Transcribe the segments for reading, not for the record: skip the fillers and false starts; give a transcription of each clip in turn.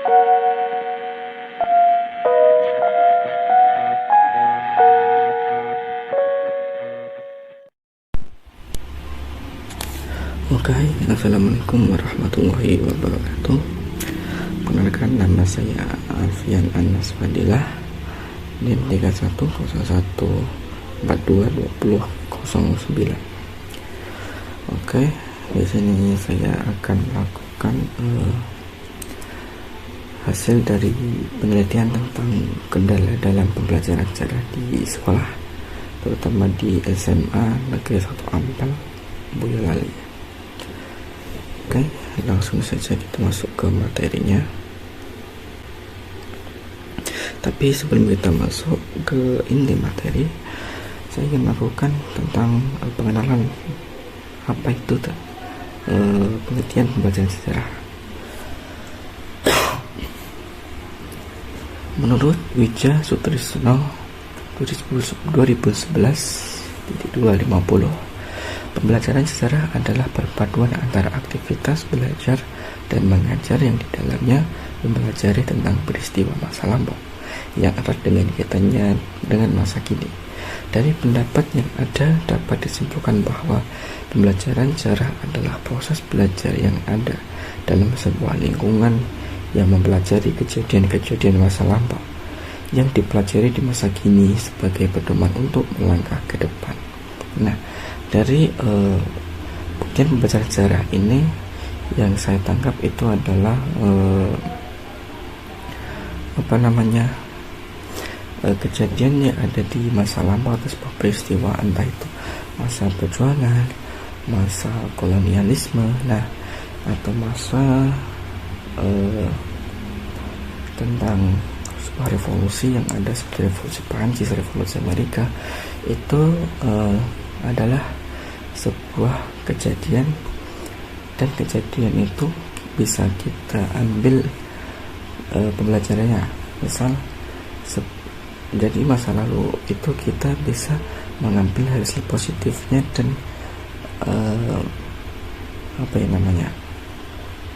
Oke, assalamualaikum warahmatullahi wabarakatuh. Perkenalkan, nama saya Alfian Anas Fadilah, NIM 3101422009. Oke, di sini saya akan melakukan hasil dari penelitian tentang kendala dalam pembelajaran sejarah di sekolah, terutama di SMA Negeri 1 Ampel, Boyolali. Oke, langsung saja kita masuk ke materinya. Tapi sebelum kita masuk ke inti materi, saya ingin melakukan tentang pengenalan apa itu penelitian pembelajaran sejarah. Menurut Widja Sutrisno 2011-250, pembelajaran sejarah adalah perpaduan antara aktivitas belajar dan mengajar yang di dalamnya mempelajari tentang peristiwa masa lampau yang erat dengan kaitannya dengan masa kini. Dari pendapat yang ada dapat disimpulkan bahwa pembelajaran sejarah adalah proses belajar yang ada dalam sebuah lingkungan yang mempelajari kejadian-kejadian masa lampau yang dipelajari di masa kini sebagai pedoman untuk melangkah ke depan. Nah, dari buktian pembelajaran sejarah ini yang saya tangkap itu adalah kejadian yang ada di masa lampau atau sebuah peristiwa, entah itu masa perjuangan, masa kolonialisme, atau masa tentang sebuah revolusi yang ada seperti revolusi Prancis, revolusi Amerika. Itu adalah sebuah kejadian, dan kejadian itu bisa kita ambil pembelajarannya. Misal jadi masa lalu itu kita bisa mengambil hasil positifnya dan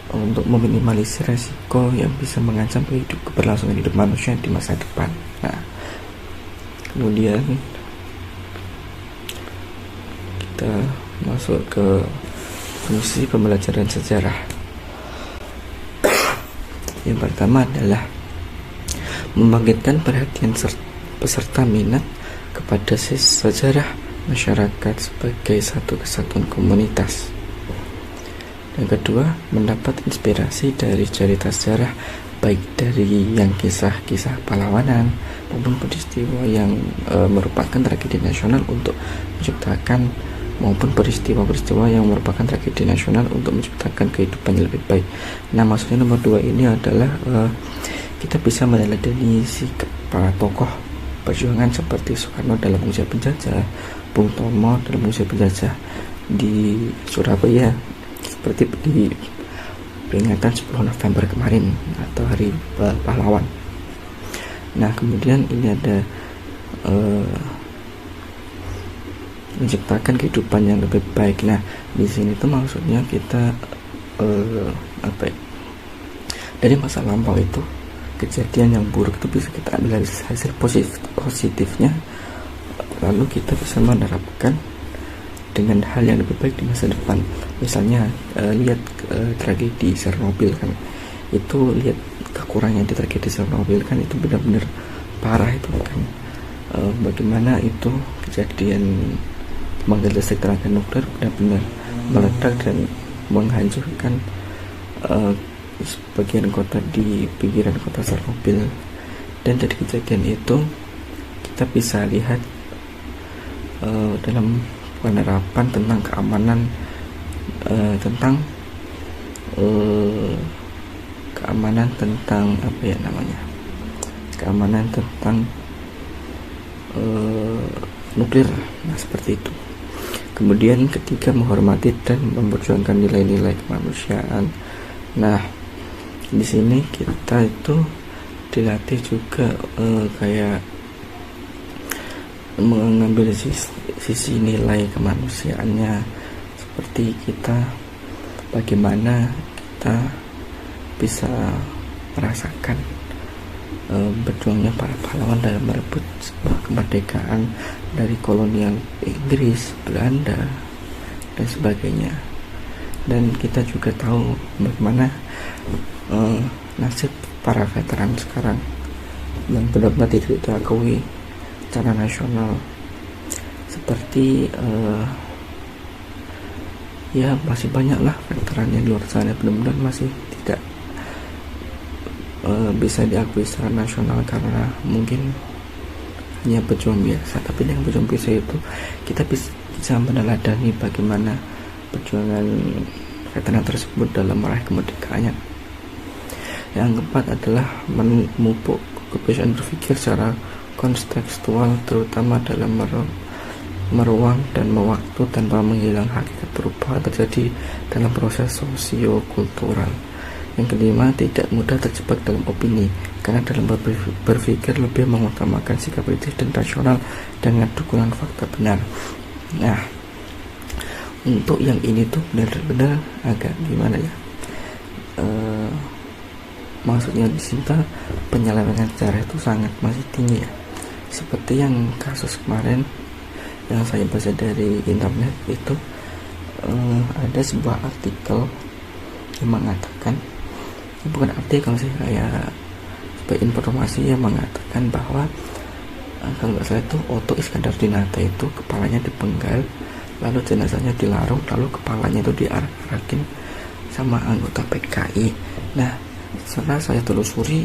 untuk meminimalisir resiko yang bisa mengancam keberlangsungan hidup manusia di masa depan. Nah, kemudian kita masuk ke fungsi pembelajaran sejarah. Yang pertama adalah membangkitkan perhatian peserta minat kepada sejarah masyarakat sebagai satu kesatuan komunitas. Yang kedua, mendapat inspirasi dari cerita sejarah, baik dari yang kisah-kisah pahlawanan maupun peristiwa yang merupakan tragedi nasional untuk menciptakan, maupun peristiwa-peristiwa yang merupakan tragedi nasional untuk menciptakan kehidupan yang lebih baik. Nah, maksudnya nomor 2 ini adalah kita bisa meneladani sikap para tokoh perjuangan seperti Soekarno dalam usia penjajah, Bung Tomo dalam usia penjajah di Surabaya, seperti di peringatan 10 November kemarin atau Hari Pahlawan. Nah, kemudian ini ada menciptakan kehidupan yang lebih baik. Nah, di sini tuh maksudnya kita dari masa lampau itu, kejadian yang buruk itu bisa kita ambil hasil positifnya, lalu kita bisa menerapkan dengan hal yang lebih baik di masa depan. Misalnya lihat tragedi Chernobyl kan, itu lihat kekurangan di tragedi Chernobyl kan, itu benar-benar parah itu kan. Bagaimana itu kejadian pembangkit listrik tenaga nuklir benar-benar meledak dan menghancurkan sebagian kota di pinggiran kota Chernobyl. Dan dari kejadian itu kita bisa lihat dalam penerapan tentang keamanan, keamanan tentang nuklir. Nah, seperti itu. Kemudian ketiga, menghormati dan memperjuangkan nilai-nilai kemanusiaan. Nah, di sini kita itu dilatih juga kayak mengambil sisi nilai kemanusiaannya, seperti kita bagaimana kita bisa merasakan berjuangnya para pahlawan dalam merebut kemerdekaan dari kolonial Inggris, Belanda, dan sebagainya. Dan kita juga tahu bagaimana nasib para veteran sekarang yang benar-benar tidak diakui secara nasional, seperti ya masih banyaklah veteran yang di luar sana benar-benar masih tidak bisa diakui secara nasional karena mungkin hanya pejuang biasa. Tapi dengan pejuang biasa itu kita bisa meneladani bagaimana perjuangan veteran tersebut dalam meraih kemerdekaannya. Yang keempat adalah memupuk kebiasaan berpikir secara kontekstual, terutama dalam meruang dan mewaktu tanpa menghilang hakikat perubahan terjadi dalam proses sosio-kultural. Yang kelima, tidak mudah terjebak dalam opini, karena dalam berpikir lebih mengutamakan sikap kritis dan rasional dengan dukungan fakta benar. Nah, untuk yang ini tuh benar-benar agak gimana ya? Maksudnya di sini penyelewengan sejarah itu sangat masih tinggi ya. Seperti yang kasus kemarin yang saya baca dari internet itu, ada sebuah artikel yang mengatakan, bukan artikel sih, kayak sebagai informasi yang mengatakan bahwa kalau nggak salah itu Otto Iskandar-Dinata itu kepalanya dipenggal, lalu jenazahnya dilarung, lalu kepalanya itu diarak-arakin sama anggota PKI. Nah, setelah saya telusuri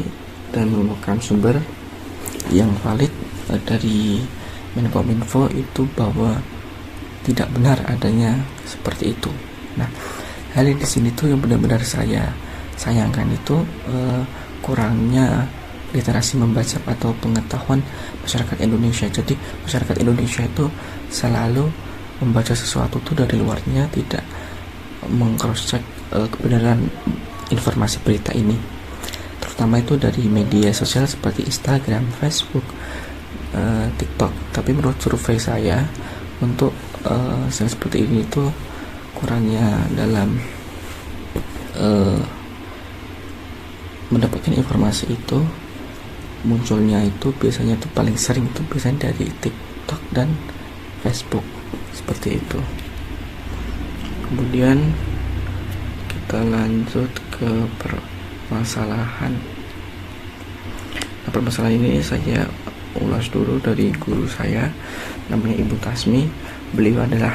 dan menemukan sumber yang valid dari Menkominfo itu bahwa tidak benar adanya seperti itu. Nah, hal ini di sini tuh yang benar-benar saya sayangkan itu kurangnya literasi membaca atau pengetahuan masyarakat Indonesia. Jadi masyarakat Indonesia itu selalu membaca sesuatu itu dari luarnya, tidak meng-cross-check kebenaran informasi berita ini, terutama itu dari media sosial seperti Instagram, Facebook, TikTok. Tapi menurut survei saya, untuk yang seperti ini itu kurangnya dalam mendapatkan informasi itu, munculnya itu biasanya itu paling sering itu biasanya dari TikTok dan Facebook, seperti itu. Kemudian kita lanjut ke permasalahan. Nah, permasalahan ini saya ulas dulu dari guru saya, namanya Ibu Tasmi. Beliau adalah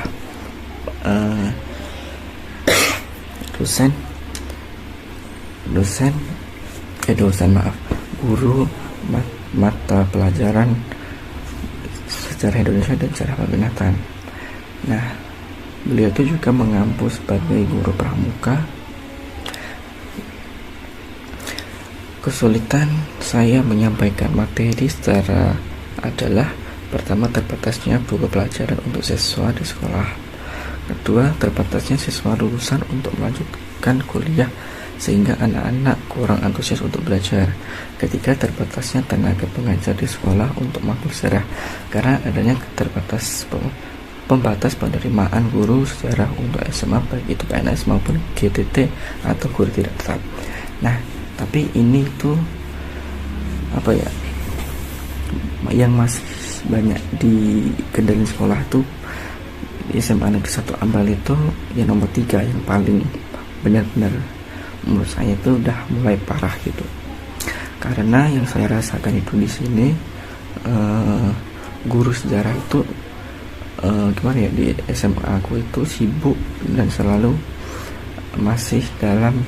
guru mata pelajaran sejarah Indonesia dan sejarah Peminatan. Nah, beliau itu juga mengampu sebagai guru pramuka. Kesulitan saya menyampaikan materi secara adalah, pertama, terbatasnya buku pelajaran untuk siswa di sekolah. Kedua, terbatasnya siswa lulusan untuk melanjutkan kuliah sehingga anak-anak kurang antusias untuk belajar. Ketiga, terbatasnya tenaga pengajar di sekolah untuk matkul sejarah karena adanya pembatas penerimaan guru sejarah untuk SMA, baik itu PNS maupun GTT atau guru tidak tetap. Nah, tapi ini tuh apa ya, yang masih banyak di kendali sekolah tuh di SMA Negeri 1 Ambal itu yang nomor 3, yang paling benar-benar menurut saya itu udah mulai parah gitu. Karena yang saya rasakan itu di sini guru sejarah itu gimana ya, di SMA aku itu sibuk dan selalu masih dalam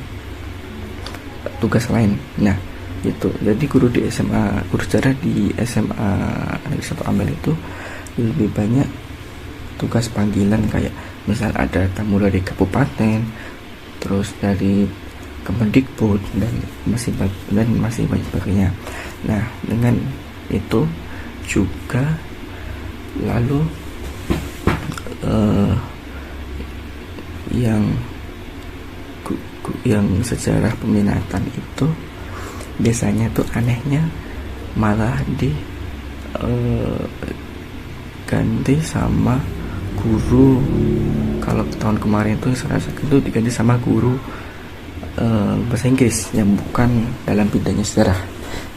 tugas lain. Nah, itu jadi guru sejarah di SMA Negeri 1 Ambel itu lebih banyak tugas panggilan, kayak misal ada tamu dari kabupaten, terus dari Kemendikbud dan masih banyak sebagainya. Nah, dengan itu juga lalu yang sejarah peminatan itu biasanya tuh anehnya malah ganti sama guru. Kalau tahun kemarin tuh saya rasakan itu diganti sama guru bahasa Inggris yang bukan dalam bidangnya sejarah.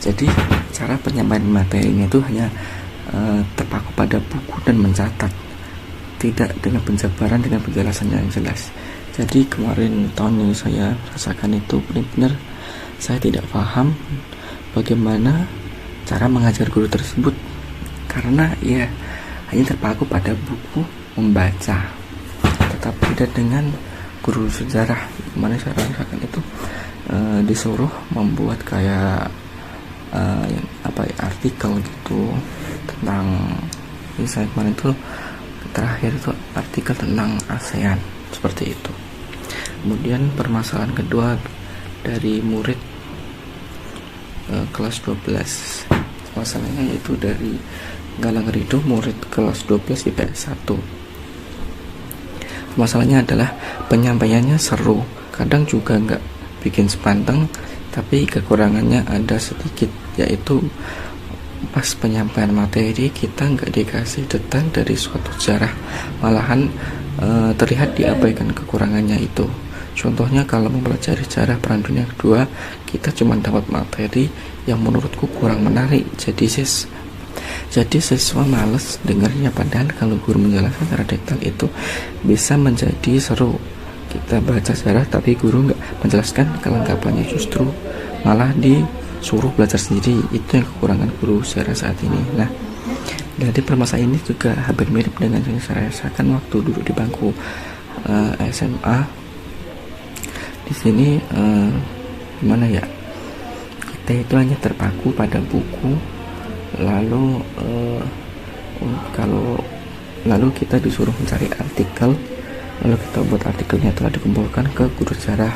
Jadi cara penyampaian materinya itu hanya terpaku pada buku dan mencatat, tidak dengan penjabaran, dengan penjelasannya yang jelas. Jadi kemarin tahun ini saya rasakan itu benar-benar saya tidak paham bagaimana cara mengajar guru tersebut, karena ya hanya terpaku pada buku membaca, tetapi tidak dengan guru sejarah. Kemarin saya rasakan itu disuruh membuat kayak artikel gitu tentang, misalnya kemarin itu terakhir itu artikel tentang ASEAN seperti itu. Kemudian permasalahan kedua dari murid kelas 12, masalahnya yaitu dari Galang Ridho, murid kelas 12 IPS 1. Masalahnya adalah penyampaiannya seru, kadang juga nggak bikin sepanteng, tapi kekurangannya ada sedikit, yaitu pas penyampaian materi kita nggak dikasih detail dari suatu sejarah, malahan terlihat diabaikan kekurangannya itu. Contohnya kalau mempelajari sejarah Perang Dunia Kedua, kita cuma dapat materi yang menurutku kurang menarik, jadi siswa males dengarnya, padahal kalau guru menjelaskan secara detail itu bisa menjadi seru. Kita baca sejarah tapi guru nggak menjelaskan kelengkapannya, justru malah disuruh belajar sendiri. Itu yang kekurangan guru sejarah saat ini. Nah, jadi permasalahan ini juga hampir mirip dengan yang saya rasakan waktu duduk di bangku SMA. Di sini gimana ya, kita itu hanya terpaku pada buku, lalu kita disuruh mencari artikel, lalu kita buat artikelnya telah dikumpulkan ke guru sejarah.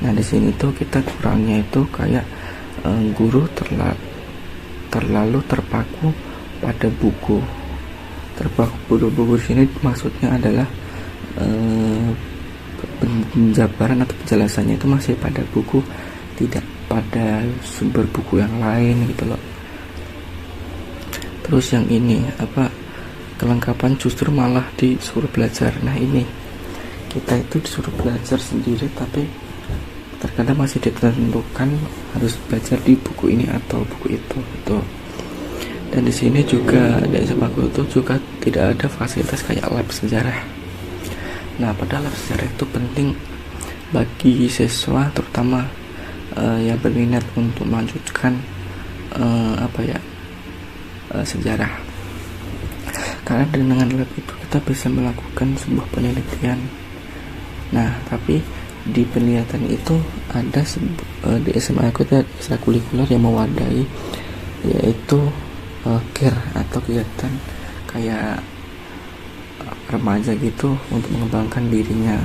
Nah, di sini tuh kita kurangnya itu kayak guru terlalu terpaku pada buku. Terpaku pada buku di sini maksudnya adalah penjabaran atau penjelasannya itu masih pada buku, tidak pada sumber buku yang lain gitu loh. Terus yang ini kelengkapan justru malah disuruh belajar. Nah, ini kita itu disuruh belajar sendiri, tapi terkadang masih ditentukan harus belajar di buku ini atau buku itu gitu. Dan di sini juga dari sepaku itu juga tidak ada fasilitas kayak lab sejarah. Nah, padahal lab sejarah itu penting bagi siswa, terutama yang berminat untuk melanjutkan sejarah. Karena dengan lab itu kita bisa melakukan sebuah penelitian. Nah, tapi di penelitian itu ada di SMA aku ada ekstrakurikuler yang mewadahi, yaitu KIR atau kegiatan kayak remaja gitu untuk mengembangkan dirinya.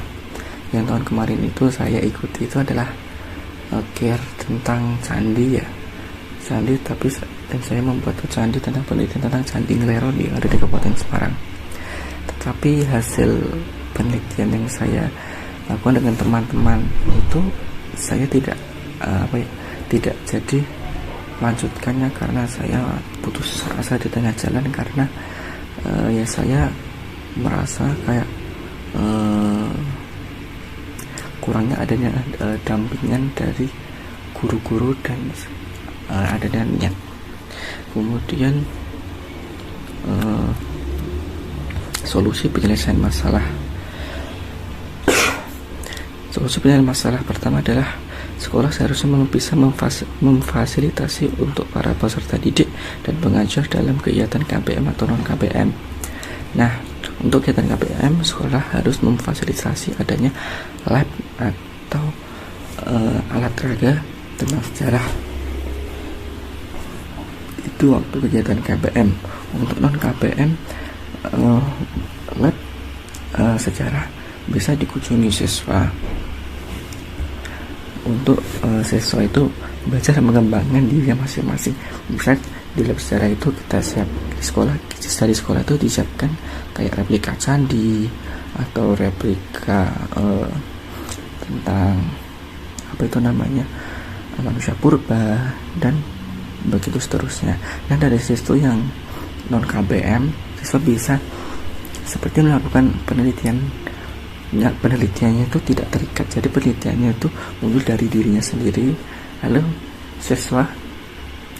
Yang tahun kemarin itu saya ikuti itu adalah KIR tentang candi ya, candi, dan saya membuat candi tentang penelitian tentang Candi Ngelero yang ada di Kabupaten Semarang. Tetapi hasil penelitian yang saya lakukan dengan teman-teman itu saya tidak jadi melanjutkannya, karena saya putus asa di tengah jalan, karena saya merasa kayak kurangnya adanya dampingan dari guru-guru dan adanya niat. Kemudian solusi penyelesaian masalah. Solusi penyelesaian masalah pertama adalah sekolah seharusnya bisa memfasilitasi untuk para peserta didik dan pengajar dalam kegiatan KBM atau non KBM. Nah, untuk kegiatan KBM, sekolah harus memfasilitasi adanya lab atau alat raga tentang sejarah. Itu waktu kegiatan KBM. Untuk non KBM, lab sejarah bisa dikunjungi siswa. Untuk siswa itu belajar mengembangkan diri masing-masing. Misal di lab sejarah itu kita siap di sekolah itu disiapkan kayak replika candi atau replika tentang manusia purba dan begitu seterusnya. Dan dari situ yang non KBM, siswa bisa seperti melakukan penelitian penelitiannya itu tidak terikat. Jadi penelitiannya itu muncul dari dirinya sendiri, lalu siswa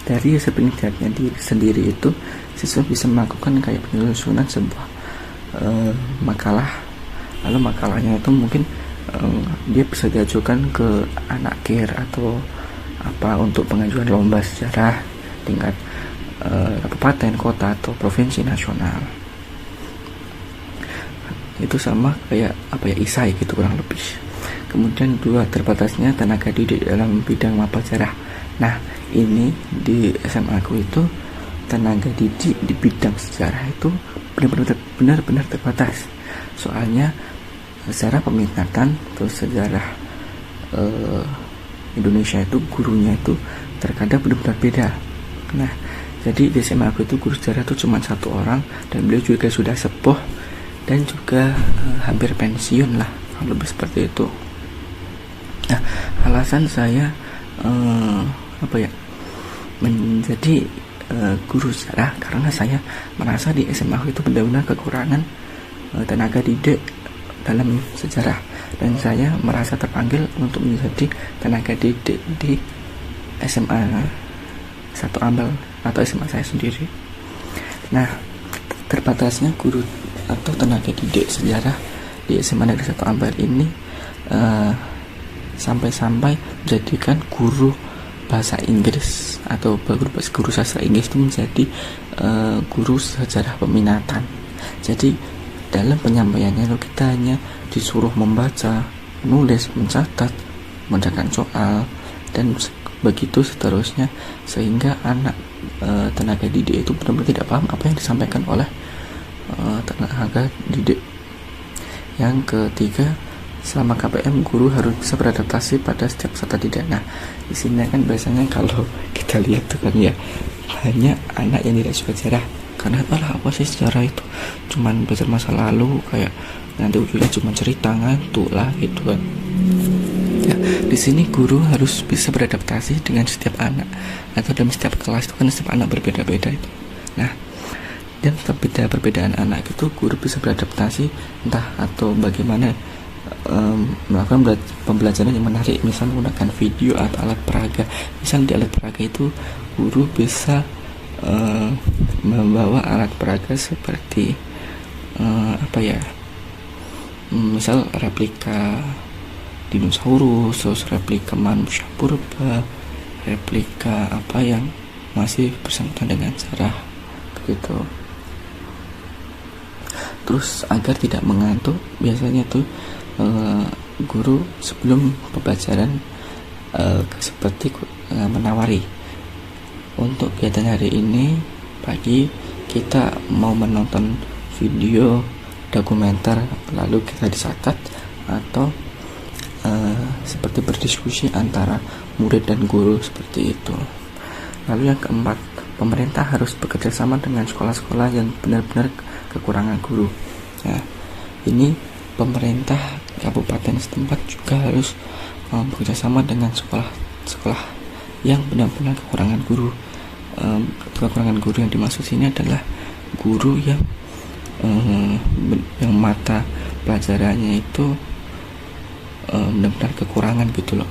dari hasil penelitiannya diri sendiri itu siswa bisa melakukan kayak penyusunan sebuah makalah. Lalu makalahnya itu mungkin dia bisa diajukan ke anak kir atau apa untuk pengajuan lomba sejarah tingkat kabupaten, kota atau provinsi nasional. Itu sama kayak isai gitu kurang lebih. Kemudian dua, terbatasnya tenaga didik dalam bidang mapel sejarah. Nah, ini di SMA aku itu tenaga didik di bidang sejarah itu benar-benar terbatas. Soalnya sejarah peminatan terus sejarah Indonesia itu gurunya itu terkadang benar-benar beda. Nah, jadi di SMA aku itu guru sejarah itu cuma satu orang, dan beliau juga sudah sepuh dan juga hampir pensiun lah, lebih seperti itu. Nah, alasan saya menjadi guru sejarah karena saya merasa di SMA itu benar-benar kekurangan tenaga didik dalam sejarah, dan saya merasa terpanggil untuk menjadi tenaga didik di SMA Satu Ambal atau SMA saya sendiri. Nah, terbatasnya guru atau tenaga didik sejarah di SMA Negeri Satu Ambal ini sampai-sampai menjadikan guru bahasa Inggris atau guru sastra Inggris itu menjadi guru sejarah peminatan. Jadi dalam penyampaiannya kita hanya disuruh membaca, menulis, mencatat, mengerjakan soal, dan begitu seterusnya, sehingga anak tenaga didik itu benar-benar tidak paham apa yang disampaikan oleh tenaga didik. Yang ketiga, selama KPM guru harus bisa beradaptasi pada setiap peserta didik. Nah, di sini kan biasanya kalau kita lihat tuh kan ya, banyak anak yang tidak suka sejarah karena apa sih sejarah itu cuman belajar masa lalu, kayak nanti ujungnya cuma cerita ngantuk lah gitu kan. Ya, di sini guru harus bisa beradaptasi dengan setiap anak atau dalam setiap kelas itu kan setiap anak berbeda-beda itu. Nah, dan perbedaan anak itu guru bisa beradaptasi entah atau bagaimana melakukan pembelajaran yang menarik, misal menggunakan video atau alat peraga. Misal di alat peraga itu guru bisa membawa alat peraga seperti misal replika dinosaurus, terus replika manusia purba, replika apa yang masih bersangkutan dengan sejarah begitu. Terus agar tidak mengantuk, biasanya tuh guru sebelum pembelajaran seperti menawari, untuk kegiatan hari ini pagi kita mau menonton video dokumenter lalu kita dicatat, atau seperti berdiskusi antara murid dan guru seperti itu. Lalu yang keempat, pemerintah harus bekerja sama dengan sekolah-sekolah yang benar-benar kekurangan guru. Nah, ini pemerintah kabupaten setempat juga harus bekerja sama dengan sekolah-sekolah yang benar-benar kekurangan guru. Kekurangan guru yang dimaksud sini adalah guru yang mata pelajarannya itu benar-benar kekurangan gitu loh.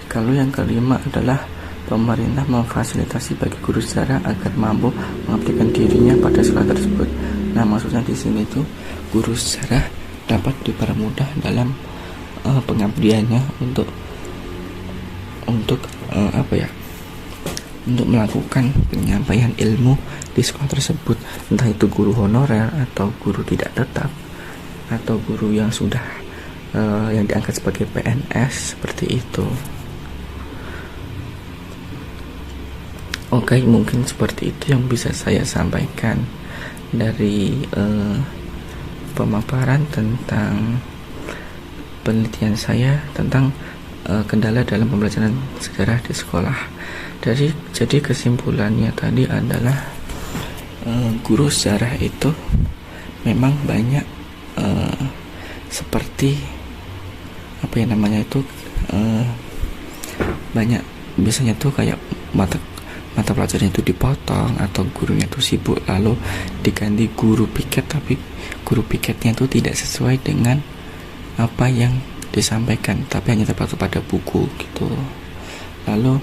Kalau yang kelima adalah pemerintah memfasilitasi bagi guru sejarah agar mampu mengabdikan dirinya pada sekolah tersebut. Nah, maksudnya di sini tuh guru sejarah dapat dipermudah dalam pengabdiannya untuk melakukan penyampaian ilmu di sekolah tersebut, entah itu guru honorer atau guru tidak tetap atau guru yang sudah yang diangkat sebagai PNS seperti itu. Oke, mungkin seperti itu yang bisa saya sampaikan dari pemaparan tentang penelitian saya tentang kendala dalam pembelajaran sejarah di sekolah. Jadi kesimpulannya tadi adalah guru sejarah itu memang banyak seperti banyak biasanya tuh kayak mata pelajaran itu dipotong atau gurunya tuh sibuk lalu diganti guru piket tapi guru piketnya itu tidak sesuai dengan apa yang disampaikan, tapi hanya terpaku pada buku gitu. Lalu